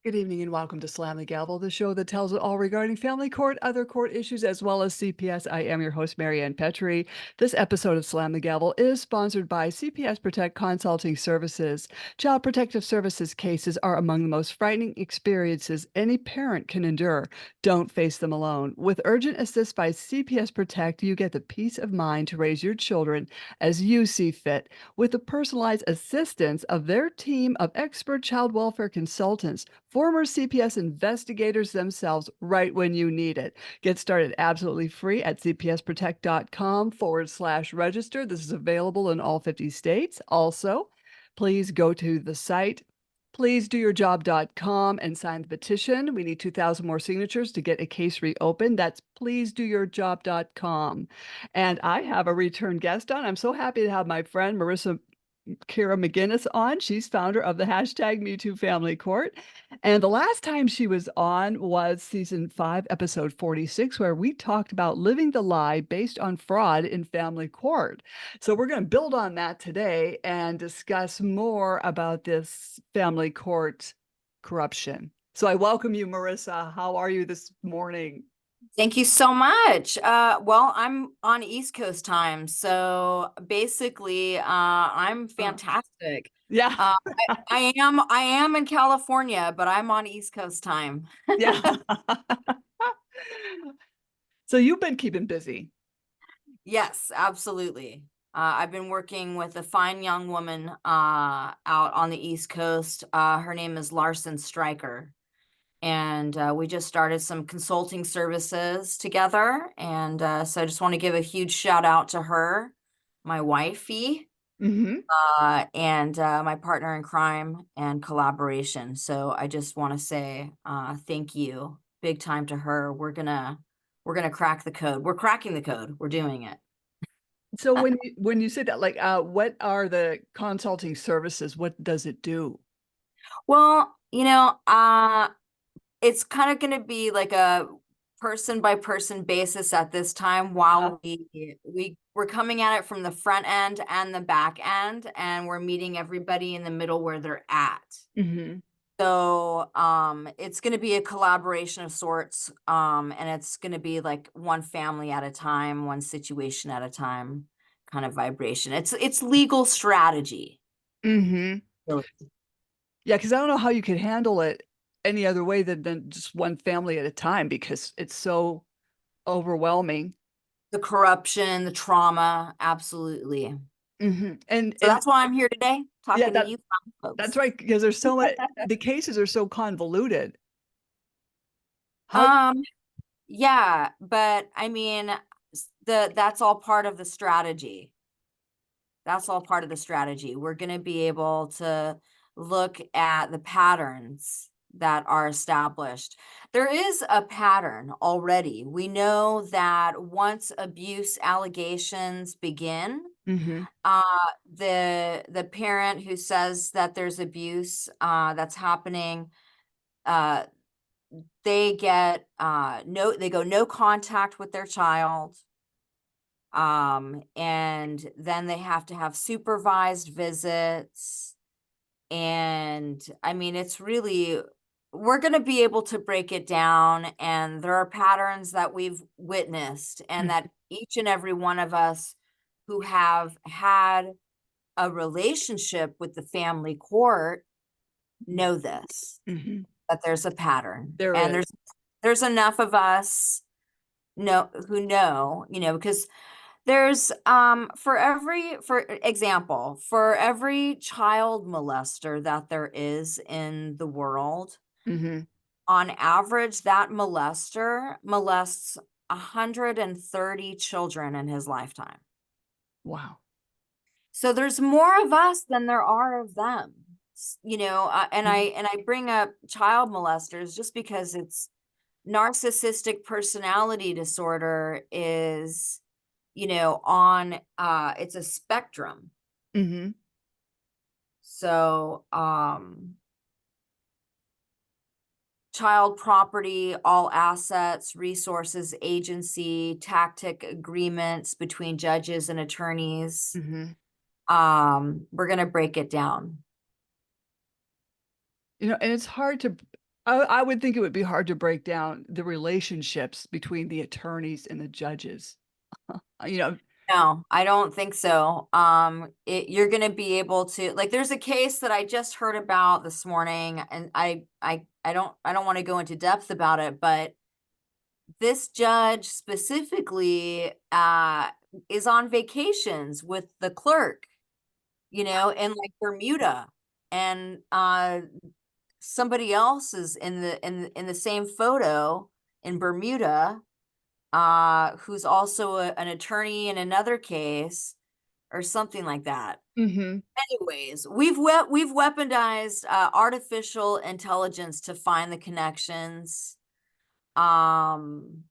Good evening and welcome to Slam the Gavel, the show that tells it all regarding family court, other court issues, as well as CPS. I am your host, Marianne Petrie. This episode of Slam the Gavel is sponsored by CPS Protect Consulting Services. Child Protective Services cases are among the most frightening experiences any parent can endure. Don't face them alone. With urgent assist by CPS Protect, you get the peace of mind to raise your children as you see fit, with the personalized assistance of their team of expert child welfare consultants, former CPS investigators themselves, right when you need it. Get started absolutely free at cpsprotect.com/register. This is available in all 50 states. Also, please go to the site pleasedoyourjob.com and sign the petition. We need 2,000 more signatures to get a case reopened. That's pleasedoyourjob.com. And I have a return guest on. I'm so happy to have my friend Marissa Keira Maginnis on. She's founder of the hashtag #MeTooFamilyCourt. And the last time she was on was season 5, episode 46, where we talked about living the lie based on fraud in family court. So we're going to build on that today and discuss more about this family court corruption. So I welcome you, Marissa. How are you this morning? Thank you so much. Well, I'm on East Coast time, so basically, I'm fantastic. Yeah. Uh, I am in California, but I'm on East Coast time. Yeah. So you've been keeping busy. Yes, absolutely. I've been working with a fine young woman out on the East Coast. Her name is Larsen Striker. And we just started some consulting services together. And so I just want to give a huge shout out to her, my wifey, Hmm. and my partner in crime and collaboration. So I just want to say thank you big time to her. We're gonna crack the code. We're cracking the code. We're doing it. So when you say that, like, what are the consulting services? What does it do? Well, it's kind of going to be like a person by person basis at this time Uh, while we're coming at it from the front end and the back end, and we're meeting everybody in the middle where they're at. mhm. So it's going to be a collaboration of sorts, and it's going to be like one family at a time, one situation at a time kind of vibration. It's legal strategy. Mhm. Really. Yeah, because I don't know how you could handle it any other way than just one family at a time because it's so overwhelming. The corruption, the trauma, absolutely. Mhm. And So that's why I'm here today, yeah, talking to you fine that's folks. right, because there's so much the cases are so convoluted. How Um, yeah, but I mean, that's all part of the strategy. That's all part of the strategy. We're going to be able to look at the patterns that are established. There is a pattern already. We know that once abuse allegations begin, Mhm. uh, the parent who says that there's abuse that's happening, uh, they get they go no contact with their child, and then they have to have supervised visits. And I mean, it's really, we're going to be able to break it down, and there are patterns that we've witnessed and Mhm. that each and every one of us who have had a relationship with the family court know this, Mhm. that there's a pattern, There and is. there's enough of us who know, because there's for example, for every child molester that there is in the world, Mhm. on average that molester molests 130 children in his lifetime. Wow. So there's more of us than there are of them. And I Mhm. bring up child molesters just because it's narcissistic personality disorder is, on it's a spectrum. Mhm. So child property, all assets, resources, agency, tactic agreements between judges and attorneys. Mhm. We're going to break it down. And it's hard to I would think it would be hard to break down the relationships between the attorneys and the judges. You know. No, I don't think so. You're going to be able to, like, there's a case that I just heard about this morning, and I don't want to go into depth about it, but this judge specifically is on vacations with the clerk, in like Bermuda, and somebody else is in the same photo in Bermuda, who's also an attorney in another case or something like that. Mhm. Anyways, we've weaponized artificial intelligence to find the connections. Um,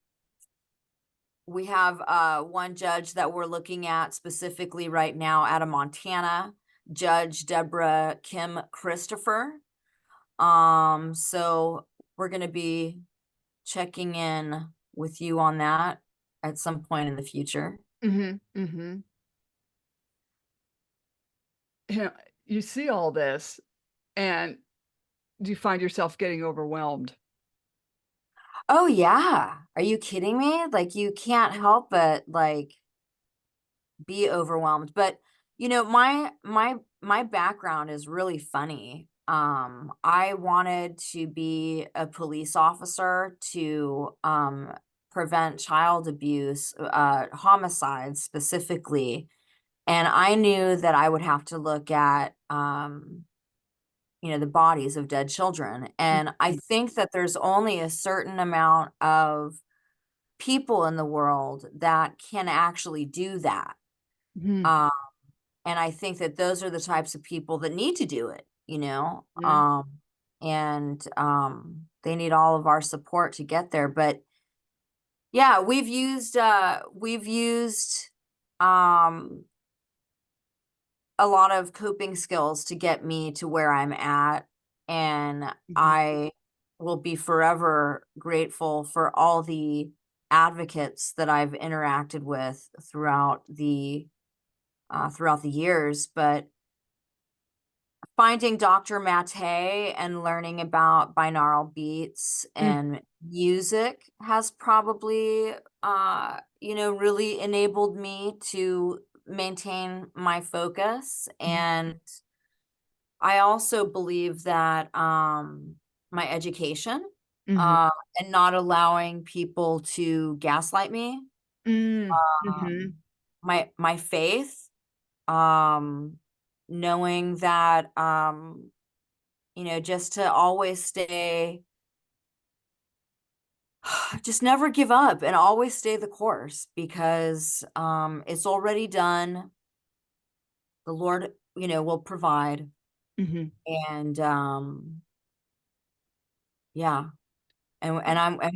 we have one judge that we're looking at specifically right now out of Montana, Judge Deborah Kim Christopher. So we're going to be checking in with you on that at some point in the future. Mhm. Mhm. You know, you see all this, and do you find yourself getting overwhelmed? Oh yeah. Are you kidding me? Like, you can't help but like be overwhelmed. But my background is really funny. I wanted to be a police officer to prevent child abuse, homicides specifically. And I knew that I would have to look at the bodies of dead children. And I Mhm. think that there's only a certain amount of people in the world that can actually do that. Mhm. Um, and I think that those are the types of people that need to do it, Yeah. and they need all of our support to get there. But yeah, we've used um a lot of coping skills to get me to where I'm at, and Mhm. I will be forever grateful for all the advocates that I've interacted with throughout the years. But finding Dr. Mate and learning about binaural beats Mm. and music has probably, really enabled me to maintain my focus. Mhm. And I also believe that my education, Mhm. uh, and not allowing people to gaslight me, Mm. Mhm. um, my faith, um, knowing that just to always stay, just never give up and always stay the course, because it's already done. The Lord, will provide. Mhm. And yeah, and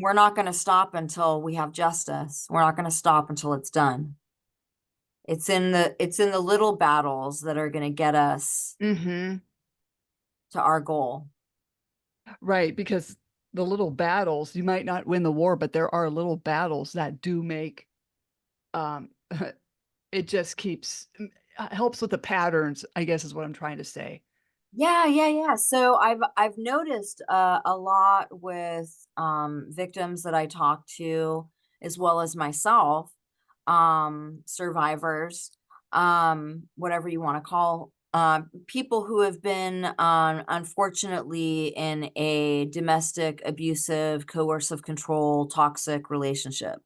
we're not going to stop until we have justice. We're not going to stop until it's done. It's in the little battles that are going to get us Mhm. to our goal. Right, because the little battles, you might not win the war, but there are little battles that do make, um, it just keeps helps with the patterns, I guess is what I'm trying to say. Yeah, yeah, yeah. So I've noticed a lot with victims that I talk to, as well as myself, survivors, whatever you want to call, people who have been unfortunately in a domestic, abusive, coercive control, toxic relationship.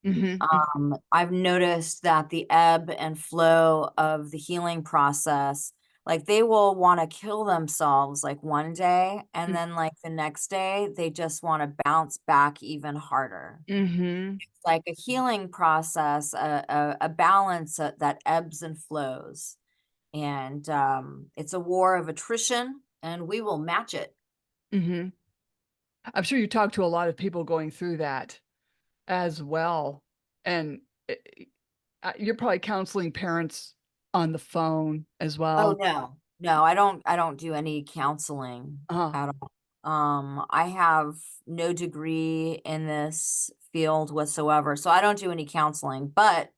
Mhm. Mhm. I've noticed that the ebb and flow of the healing process, like, they will want to kill themselves like one day, and then like the next day they just want to bounce back even harder. Mhm. It's like a healing process, a balance that ebbs and flows. And it's a war of attrition, and we will match it. Mhm. I'm sure you talk to a lot of people going through that as well, and you're probably counseling parents on the phone as Oh, well. no. No, I don't do any counseling Uh-huh. at all. I have no degree in this field whatsoever, so I don't do any counseling, but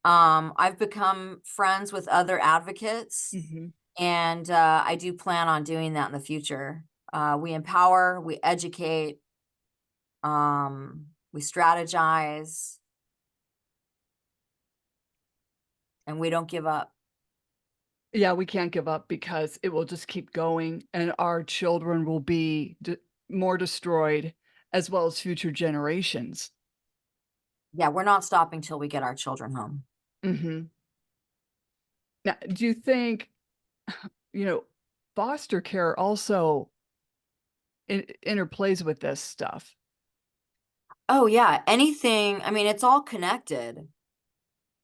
I've become friends with other advocates, Mhm. and I do plan on doing that in the future. We empower, we educate, we strategize, and we don't give up. Yeah, we can't give up because it will just keep going, and our children will be more destroyed as well as future generations. Yeah, we're not stopping till we get our children home. Mhm. Now, do you think, you know, foster care also interplays with this stuff? Oh, yeah, anything, I mean, it's all connected.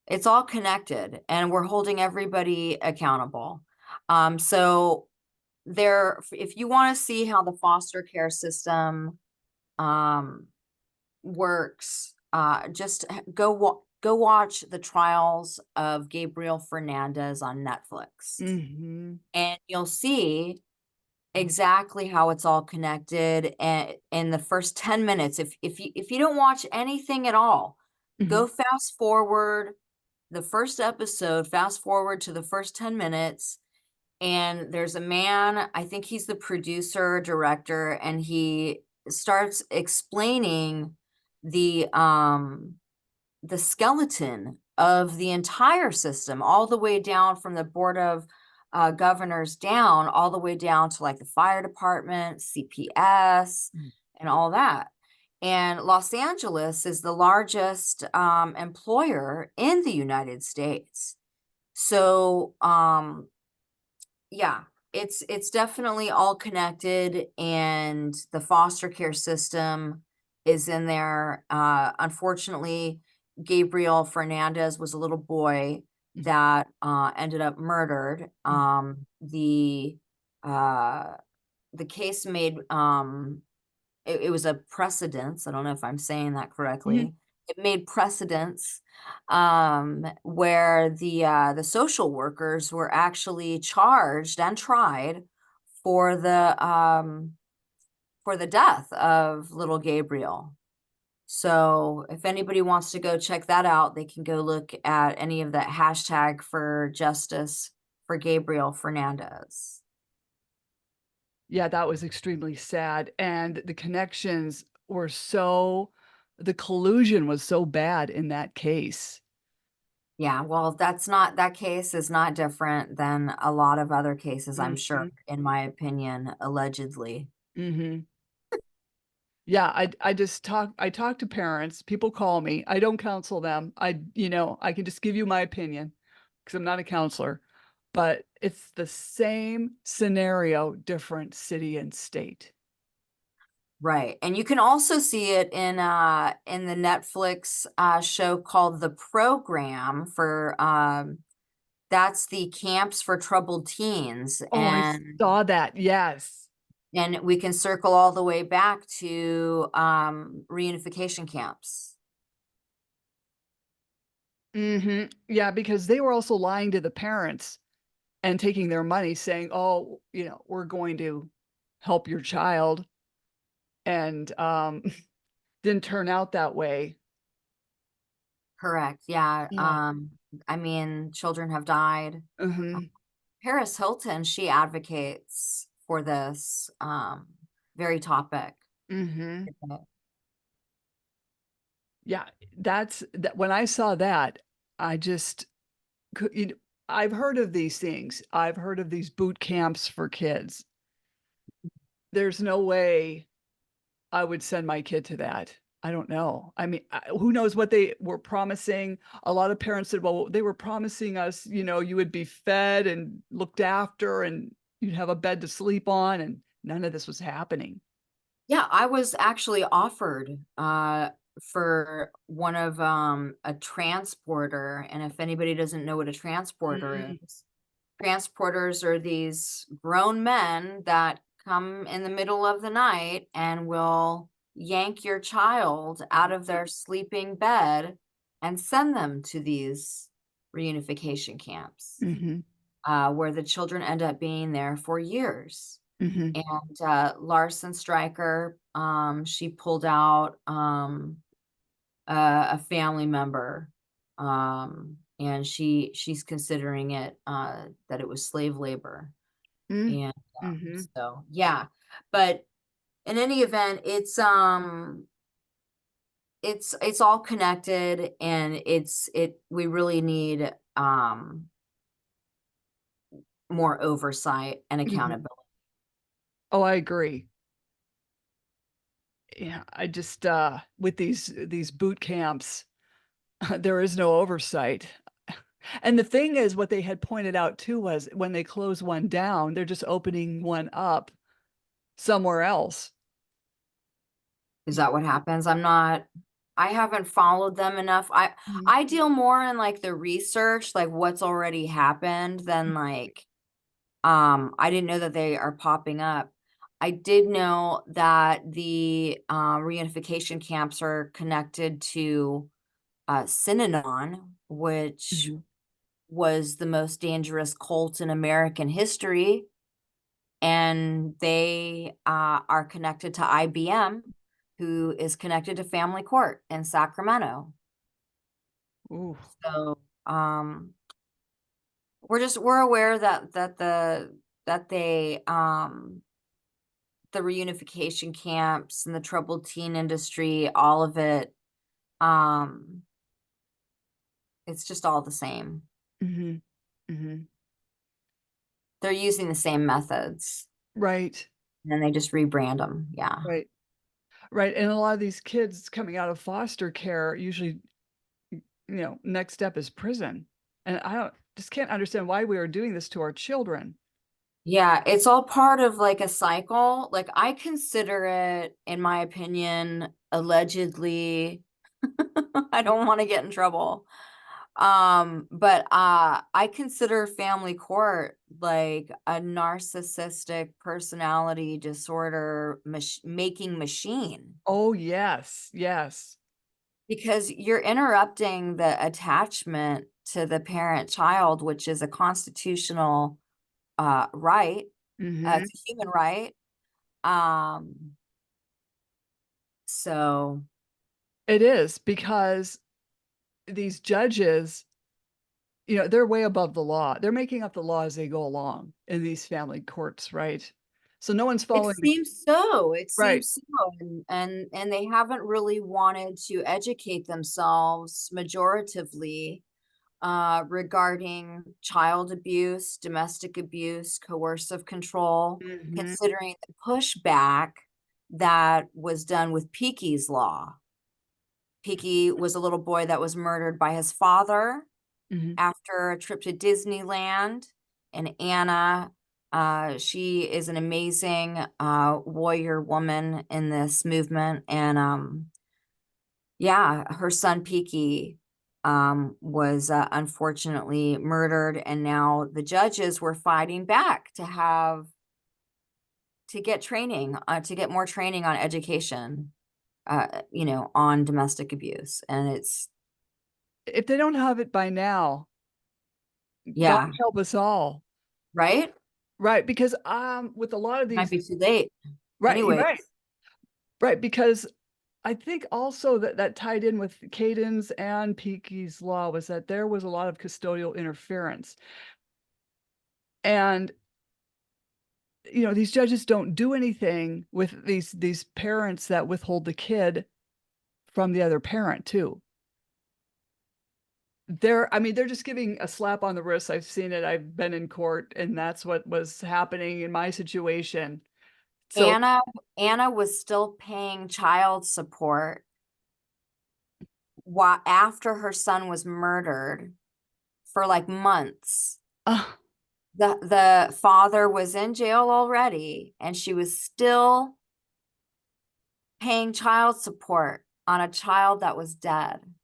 It's all connected, and we're holding everybody accountable. So there, if you wanna see how the foster care system, um, works, just go watch the trials of Gabriel Fernandez on Netflix, Mhm. and you'll see exactly how it's all connected, in the first 10 minutes. If you don't watch anything at all, Mhm. go fast forward the first episode, fast forward to the first 10 minutes, and there's a man, I think he's the producer, director, and he starts explaining the, um the skeleton of the entire system, all the way down from the board of governors down, all the way down to like the fire department, CPS, Mm. and all that. And Los Angeles is the largest employer in the United States. So, yeah, it's definitely all connected, and the foster care system is in there. Unfortunately, Gabriel Fernandez was a little boy Mm. that ended up murdered. Mm. Uh, the case made it was a precedence. I don't know if I'm saying that Mhm. correctly. It made precedence, where the social workers were actually charged and tried for the death of little Gabriel. So if anybody wants to go check that out, they can go look at any of that hashtag for justice for Gabriel Fernandez. Yeah, that was extremely sad, and the connections were so the collusion was so bad in that case. Yeah, well, that case is not different than a lot of other cases, I'm sure, Mhm. in my opinion, allegedly. Mhm. Yeah, I talk to parents, people call me, I don't counsel them, I can just give you my opinion because 'cause I'm not a counselor, but it's the same scenario, different city and state. Right, and you can also see it in the Netflix, show called The Program for, that's the camps for troubled teens, Oh, I saw that, yes. and we can circle all the way back to, reunification camps. Mhm. Yeah, because they were also lying to the parents and taking their money saying, "Oh, we're going to help your child," and, didn't turn out that way. Correct, yeah, Oh. I mean, children have died. Mhm. Paris Hilton, she advocates for this, very topic. Mhm. Uh, Yeah, that when I saw that, I just cou you kn I've heard of these things. I've heard of these boot camps for kids. There's no way I would send my kid to that. I don't know. I mean, who knows what they were promising. A lot of parents said, "Well, they were promising us, you would be fed and looked after and you'd have a bed to sleep on," and none of this was happening. Yeah, I was actually offered, for one of, a transporter, and if anybody doesn't know what a transporter Mm, is, transporters are these grown men that come in the middle of the night and will yank your child out of their sleeping bed and send them to these reunification camps, mhm, where the children end up being there for years. mhm, And Larsen Striker, she pulled out a family member, and she's considering it that it was slave labor. Mm. And Mhm. so yeah, but in any event, it's all connected, and we really need more oversight and Mhm. accountability. Oh, I agree. Yeah, I just, with these boot camps, there is no oversight. And the thing is, what they had pointed out too was when they close one down, they're just opening one up somewhere else. Is that what happens? I haven't followed them enough. Mhm. I deal more in like the research, like what's already happened than like I didn't know that they are popping up. I did know that the reunification camps are connected to Synanon, which Mhm. was the most dangerous cult in American history, and they are connected to IBM, who is connected to Family Court in Sacramento. Ooh. So we're aware that they the reunification camps and the troubled teen industry, all of it, um, it's just all the same. Mhm. Mhm. They're using the same methods, Right. and then they just rebrand them. Yeah. Right. Right, and a lot of these kids coming out of foster care usually, next step is prison, and I don't just can't understand why we are doing this to our children. Yeah, it's all part of like a cycle. Like I consider it, in my opinion, allegedly, I don't want to get in trouble. But I consider family court like a narcissistic personality disorder making machine, Oh, yes, yes. because you're interrupting the attachment to the parent child, which is a constitutional right. Mhm. It's a human right. Um, so It is because these judges, they're way above the law. They're making up the law as they go along in these family courts, right? So no one's it following the seems so. It right. seems so, and they haven't really wanted to educate themselves majoritively regarding child abuse, domestic abuse, coercive control, Mhm, considering the pushback that was done with Peaky's Law. Peaky was a little boy that was murdered by his father mhm, after a trip to Disneyland, and Anna, she is an amazing warrior woman in this movement, and yeah, her son Peaky was unfortunately murdered, and now the judges were fighting back to get training, to get more training on education, on domestic abuse, and it's if they don't have it by now, God yeah, help us all. right. Right, because, with a lot of Might these be too late. right, you're Anyways, right, right, because I think also that tied in with Caden's and Peaky's Law was that there was a lot of custodial interference, and, these judges don't do anything with these parents that withhold the kid from the other parent too. They're just giving a slap on the wrist. I've seen it, I've been in court, and that's what was happening in my situation. So Anna Anna was still paying child support while after her son was murdered for like months. uh, The father was in jail already, and she was still paying child support on a child that was dead,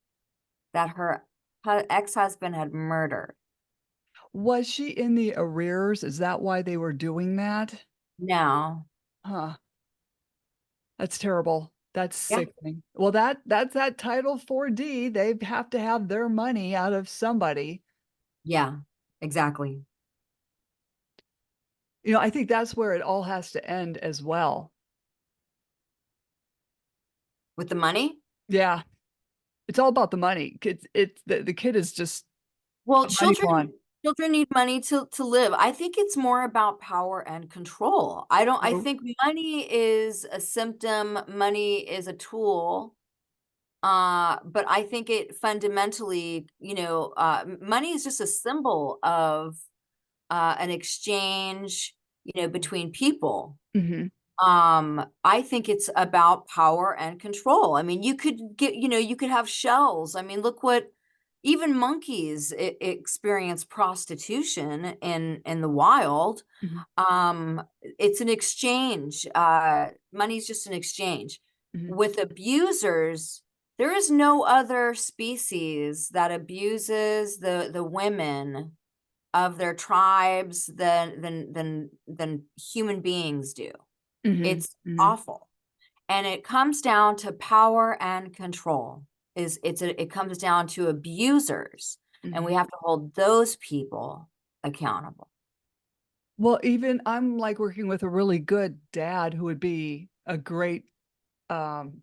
that her ex-husband had murdered. was she in the arrears? Is that why they were doing that? No. Huh, that's terrible. That's Yeah. sickening. Well, that's that Title 4D, they have to have their money out of somebody. Yeah. Exactly. I think that's where it all has to end as well. With the money? Yeah, it's all about the money. It's the kid is just Well, a money children pawn. Children need money to live. I think it's more about power and control. I Oh, think money is a symptom, money is a tool. But I think it fundamentally, money is just a symbol of an exchange, between people. mhm, I think it's about power and control. I mean, you could have shells. I mean, look what even monkeys experience prostitution in the wild. mhm, It's an exchange. Money's just an exchange. mhm, With abusers, there is no other species that abuses the women of their tribes than human beings do. mhm, It's mhm, awful. And it comes down to power and control. It comes down to abusers, and we mhm. have to hold those people accountable. Well, even I'm like working with a really good dad who would be a great um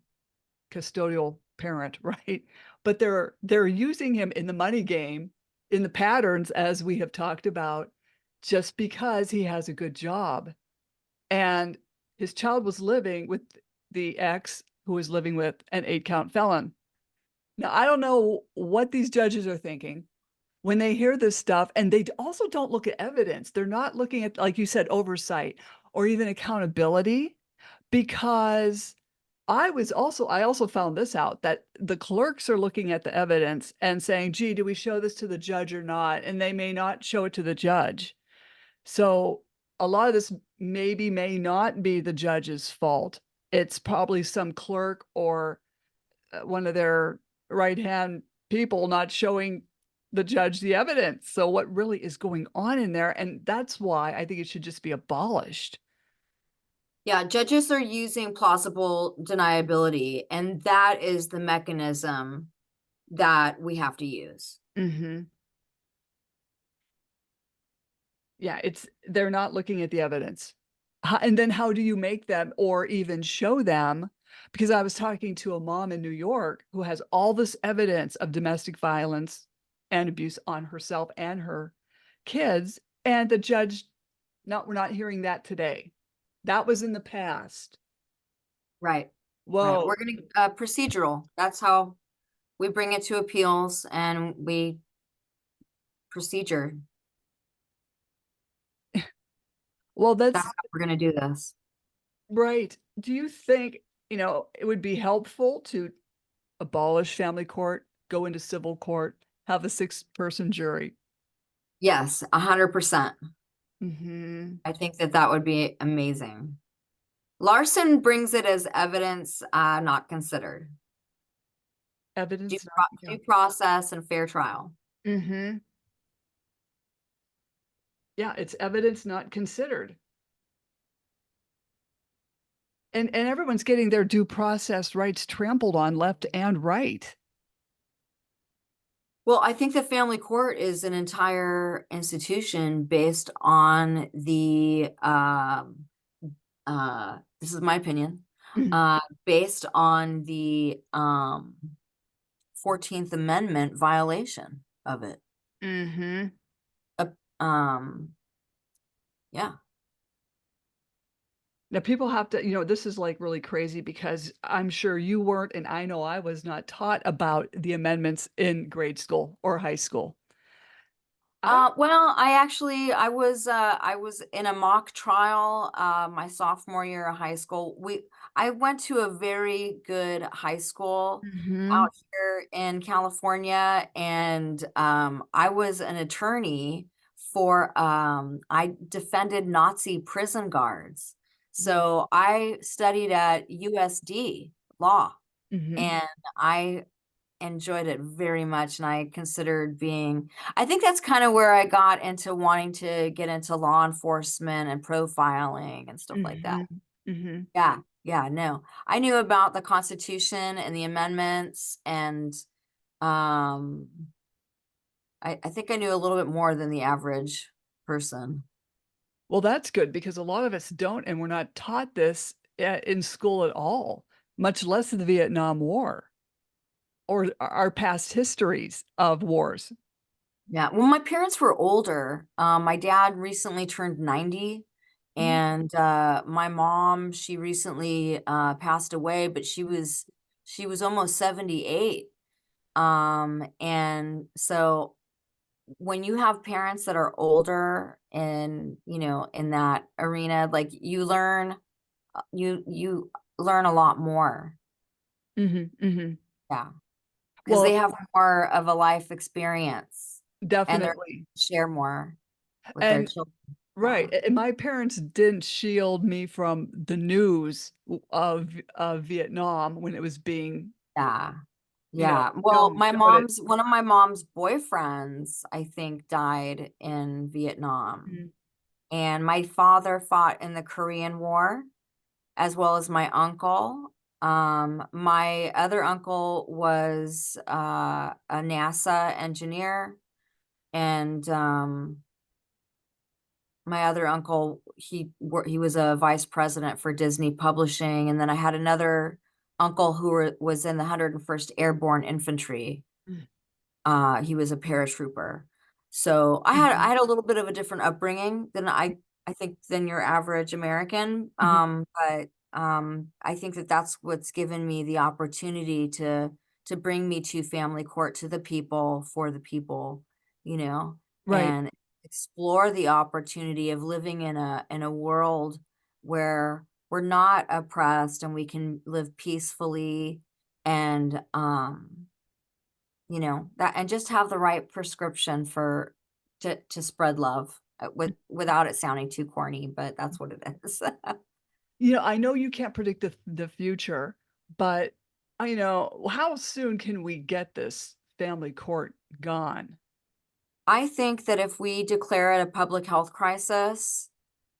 custodial parent, right? But they're using him in the money game, in the patterns as we have talked about, just because he has a good job. And his child was living with the ex who was living with an 8-count felon. Now, I don't know what these judges are thinking when they hear this stuff, and they also don't look at evidence. They're not looking at, like you said, oversight or even accountability, because I also found this out, that the clerks are looking at the evidence and saying, "Gee, do we show this to the judge or not?" And they may not show it to the judge. So a lot of this maybe may not be the judge's fault. It's probably some clerk or one of their right-hand people not showing the judge the evidence. So what really is going on in there? And that's why I think it should just be abolished. Yeah, judges are using plausible deniability, and that is the mechanism that we have to use. Mhm. Yeah, it's they're not looking at the evidence. And then how do you make them or even show them? Because I was talking to a mom in New York who has all this evidence of domestic violence and abuse on herself and her kids, and the judge, "No, we're not hearing that today. That was in the past." Right. Right. Whoa. We're gonna procedural. That's how we bring it to appeals, and we procedure. Well, That's that's how we're gonna do this. right. Do you think, it would be helpful to abolish family court, go into civil court, have a 6-person jury? Yes, 100%. Mhm. I think that that would be amazing. Larson brings it as evidence not considered. Evidence not, yeah. Due process and fair trial. Mhm. Yeah, it's evidence not considered. And everyone's getting their due process rights trampled on left and right. Well, I think the family court is an entire institution based on the this is my opinion, Mhm. based on the 14th Amendment violation of it. Mhm. Uh, um, yeah. Now people have to, this is like really crazy because I'm sure you weren't, and I know I was not taught about the amendments in grade school or high school. I Well, I was in a mock trial my sophomore year of high school. I went to a very good high school Mhm. out here in California, and I was an attorney for I defended Nazi prison guards. Mhm. So I studied at USD law, Mhm. and I enjoyed it very much, and I considered being I think that's kind of where I got into wanting to get into law enforcement and profiling and stuff like that. Mhm. Mhm. Yeah, yeah, no. I knew about the Constitution and the amendments, and um I think I knew a little bit more than the average person. Well, that's good because a lot of us don't, and we're not taught this in school at all, much less the Vietnam War or our past histories of wars. Yeah. Well, my parents were older. My dad recently turned 90, Mhm, and my mom, she recently passed away, but she was almost 78. And so when you have parents that are older and, in that arena, like you learn a lot more. mhm, mhm. Yeah. Because Well, they have more of a life experience and they're definitely. share more with their And children. right, Yeah. and my parents didn't shield me from the news of Vietnam when it was being, Yeah. Yeah. Well, shown showed it. one of my mom's boyfriends, I think, died in Vietnam. Mhm, And my father fought in the Korean War, as well as my uncle. My other uncle was a NASA engineer, and my other uncle, he was a vice president for Disney Publishing, and then I had another uncle who was in the 101st Airborne Infantry. mm, He was a paratrooper. So I mhm, had a little bit of a different upbringing than I think than your average American. mhm. But I think that that's what's given me the opportunity to bring me to family court, to the people, for the people, Right. and explore the opportunity of living in a world where we're not oppressed and we can live peacefully, and that, and just have the right prescription for to spread love, without it sounding too corny, but that's what it is. I know you can't predict the future, but, how soon can we get this family court gone? I think that if we declare it a public health crisis,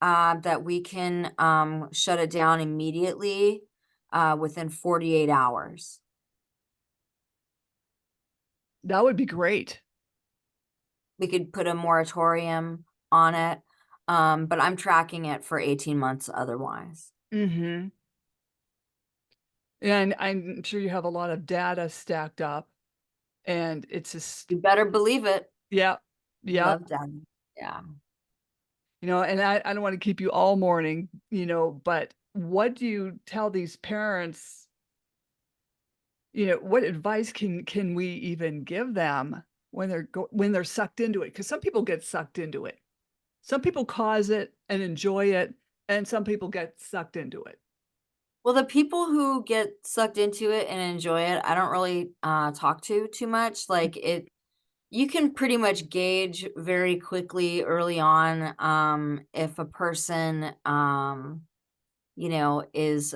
that we can shut it down immediately, within 48 hours. That would be great. We could put a moratorium on it, but I'm tracking it for 18 months otherwise. Mhm. And I'm sure you have a lot of data stacked up, and it's just You better believe it. yeah, I yeah. love that. Yeah. And I don't wanna keep you all morning, but what do you tell these parents, what advice can we even give them when they're sucked into it? Because some people get sucked into it. Some people cause it and enjoy it, and some people get sucked into it. Well, the people who get sucked into it and enjoy it, I don't really talk to too much. Like it, you can pretty much gauge very quickly early on, if a person, is.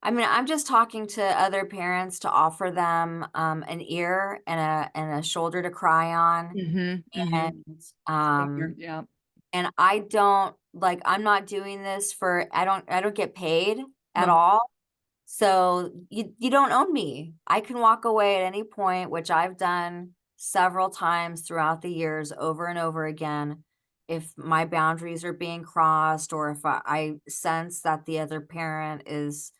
I mean, I'm just talking to other parents to offer them an ear and a shoulder to cry on, Mhm, mhm. and Same here, yeah. I don't like. I'm not doing this for. I don't get paid at No. all. So you don't own me. I can walk away at any point, which I've done several times throughout the years over and over again. If my boundaries are being crossed, or if I sense that the other parent is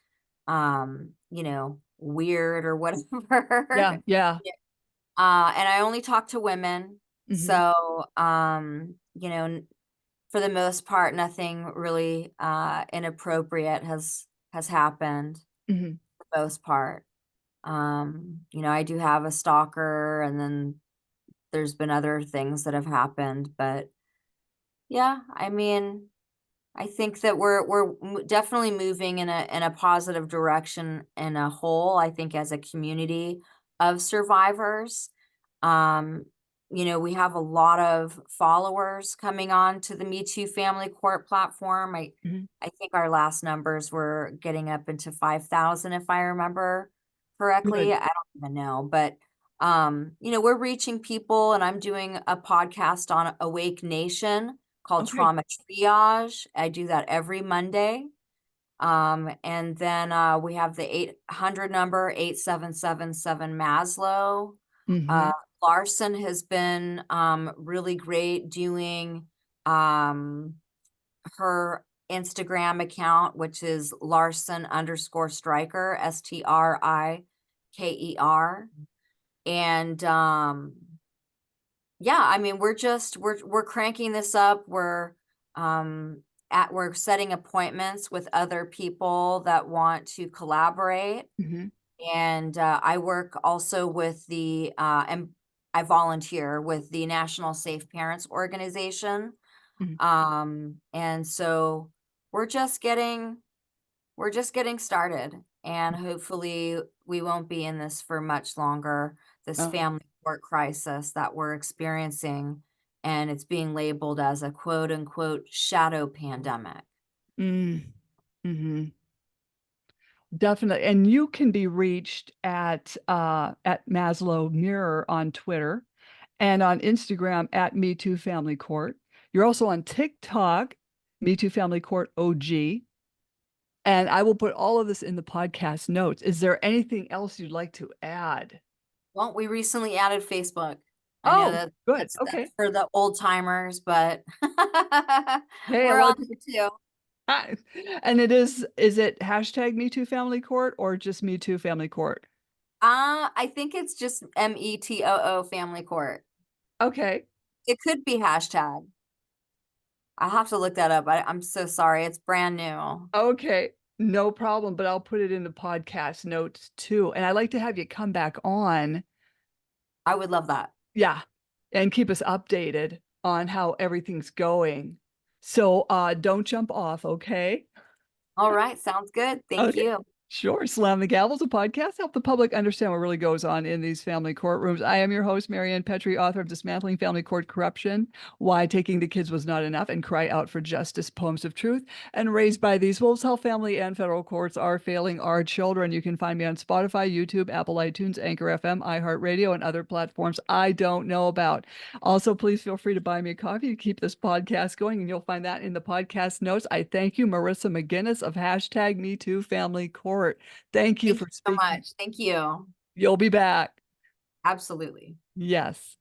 weird or Yeah, whatever. yeah. And I only talk to women. Mhm, So for the most part, nothing really inappropriate has happened mhm. for the most part. I do have a stalker, and then there's been other things that have happened, but yeah, I mean, I think that definitely moving in a positive direction in a whole. I think as a community of survivors, um, we have a lot of followers coming on to the Me Too Family Court platform. Mhm. I think our last numbers were getting up into 5,000, if I remember correctly. Good. I don't even know, but we're reaching people, and I'm doing a podcast on Awake Nation called Okay. Trauma Triage. I do that every Monday. And then we have the 800 number, 8777 Maslow. Uh, Mhm, Larsen has been really great doing um, her Instagram account, which is Larsen underscore striker, Striker. And Yeah, I mean, we're cranking this up. We're setting appointments with other people that want to collaborate. Mhm, And I work also with and I volunteer with the National Safe Parents Organization. mhm. And so we're just getting we're just getting started, and hopefully we won't be in this for much longer. This Oh. family court crisis that we're experiencing, and it's being labeled as a quote unquote shadow pandemic. Mm. Mhm. Definitely, and you can be reached at Maslow Mirror on Twitter and on Instagram at Me Too Family Court. You're also on TikTok, Me Too Family Court OG, and I will put all of this in the podcast notes. Is there anything else you'd like to add? Well, we recently added Facebook. I know Oh, that good. that's Okay. for the old timers, but Hey, a we're lot on of people. there too. Hi. And is it hashtag Me Too Family Court or just Me Too Family Court? I think it's just METOO Family Court. Okay. It could be hashtag. I have to look that up. I'm so sorry. It's brand new. Okay. No problem, but I'll put it in the podcast notes too. And I'd like to have you come back on. I would love that. Yeah. And keep us updated on how everything's going. So don't jump off, okay? All right, sounds good. Thank Okay. you. Sure. Slam the Gavel's a podcast. Help the public understand what really goes on in these family courtrooms. I am your host, Marianne Petrie, author of Dismantling Family Court Corruption, Why Taking the Kids Was Not Enough, and Cry Out for Justice, Poems of Truth. And Raised by These Wolves, How Family and Federal Courts Are Failing Our Children. You can find me on Spotify, YouTube, Apple iTunes, Anchor FM, iHeartRadio, and other platforms I don't know about. Also, please feel free to buy me a coffee to keep this podcast going, and you'll find that in the podcast notes. I thank you, Marissa Keira of hashtag #MeTooFamilyCourt. Thank you Thank for you so speaking. much. Thank you. You'll be back. Absolutely. Yes.